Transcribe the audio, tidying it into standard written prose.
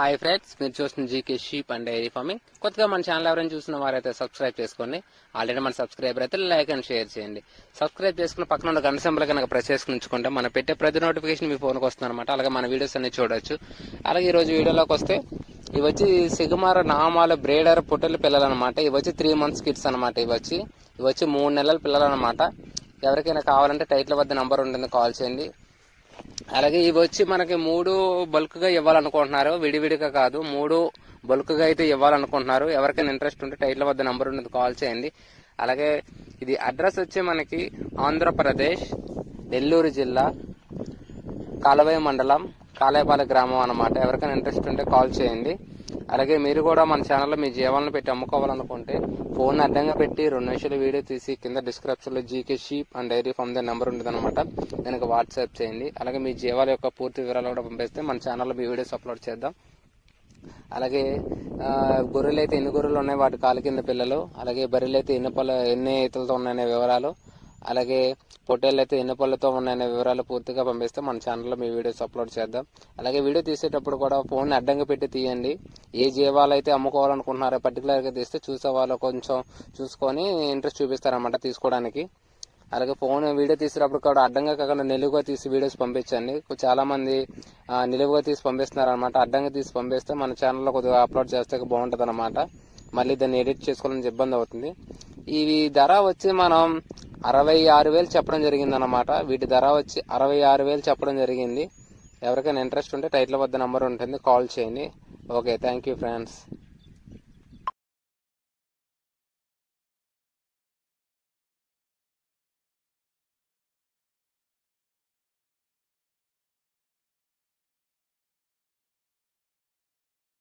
Hi friends, మీరు చూస్తున్న GK sheep and dairy farming. కొత్తగా మన ఛానల్ ఎవరైనా చూసిన వారైతే సబ్స్క్రైబ్ చేసుకోండి. ఆల్రెడీ మన సబ్స్క్రైబర్ అయితే లైక్ అండ్ షేర్ చేయండి. సబ్స్క్రైబ్ చేసుకున్న పక్కన ఉన్న గంట సింబల్ కనుక ప్రెస్ చేసుకుని ఉంచుకుంటే మనం పెట్టే ప్రతి నోటిఫికేషన్ మీ ఫోన్కి వస్తుంది అనమాట. అలాగే మన వీడియోస్ అన్ని చూడొచ్చు. అలాగే ఈ రోజు వీడియోలోకి వస్తే ఇవి వచ్చి సిగమార నామాల బ్రేడర్ పొట్టెల పిల్లలు అనమాట. ఇవి వచ్చి 3 months కిడ్స్ అనమాట. ఇవి వచ్చి 3 నెలల పిల్లలు అనమాట. ఎవరికైనా కావాలంటే టైటిల్ వద్ద నంబర్ ఉంటుంది, కాల్ చేయండి. అలాగే ఇవి వచ్చి మనకి 3 బల్క్గా ఇవ్వాలనుకుంటున్నారు, విడివిడిగా కాదు, 3 బల్క్గా అయితే ఇవ్వాలనుకుంటున్నారు. ఎవరికైనా ఇంట్రెస్ట్ ఉంటే టైటిల్ వద్ద నంబర్ ఉంటుంది, కాల్ చేయండి. అలాగే ఇది అడ్రస్ వచ్చి మనకి ఆంధ్రప్రదేశ్ నెల్లూరు జిల్లా కాలవై మండలం కాలేపాలె గ్రామం అన్నమాట. ఎవరికైనా ఇంట్రెస్ట్ ఉంటే కాల్ చేయండి. అలాగే మీరు కూడా మన ఛానల్లో మీ జీవాలను పెట్టి అమ్ముకోవాలనుకుంటే ఫోన్ అడ్డంగా పెట్టి 2 నిమిషాలు వీడియో తీసి కింద డిస్క్రిప్షన్లో GK sheep and dairy farm the number ఉంటుంది అనమాట. దానికి వాట్సాప్ చేయండి. అలాగే మీ జీవాల యొక్క పూర్తి వివరాలు కూడా పంపిస్తే మన ఛానల్లో మీ వీడియోస్ అప్లోడ్ చేద్దాం. అలాగే గొర్రెలు అయితే ఎన్ని గొర్రెలు ఉన్నాయి, వాటి కాలు కింద పిల్లలు, అలాగే బర్రెలు అయితే ఎన్ని ఈతలతో ఉన్నాయనే వివరాలు, అలాగే పొట్టేళ్ళు అయితే ఎన్ని పళ్ళతో ఉన్నాయనే వివరాలు పూర్తిగా పంపిస్తే మన ఛానల్లో మీ వీడియోస్ అప్లోడ్ చేద్దాం. అలాగే వీడియో తీసేటప్పుడు కూడా ఫోన్ అడ్డంగా పెట్టి తీయండి. ఏ జీవాలు అయితే అమ్ముకోవాలనుకుంటున్నారో పర్టికులర్గా తీస్తే చూసే వాళ్ళు కొంచెం చూసుకొని ఇంట్రెస్ట్ చూపిస్తారన్నమాట తీసుకోవడానికి. అలాగే ఫోన్ వీడియో తీసేటప్పుడు కూడా అడ్డంగా కాకుండా నిలువుగా తీసి వీడియోస్ పంపించండి. చాలా మంది నిలువుగా తీసి పంపిస్తున్నారు అనమాట. అడ్డంగా తీసి పంపిస్తే మన ఛానల్లో కొద్దిగా అప్లోడ్ చేస్తే బాగుంటుంది అనమాట. మళ్ళీ దాన్ని ఎడిట్ చేసుకోవాలని ఇబ్బంది అవుతుంది. ఇవి ధర వచ్చి మనం 66,000 చెప్పడం జరిగింది అనమాట. వీటి ధర వచ్చి 66,000 చెప్పడం జరిగింది. ఎవరికైనా ఇంట్రెస్ట్ ఉంటే టైటిల్ వద్ద నెంబర్ ఉంటుంది, కాల్ చేయండి. Okay, thank you friends.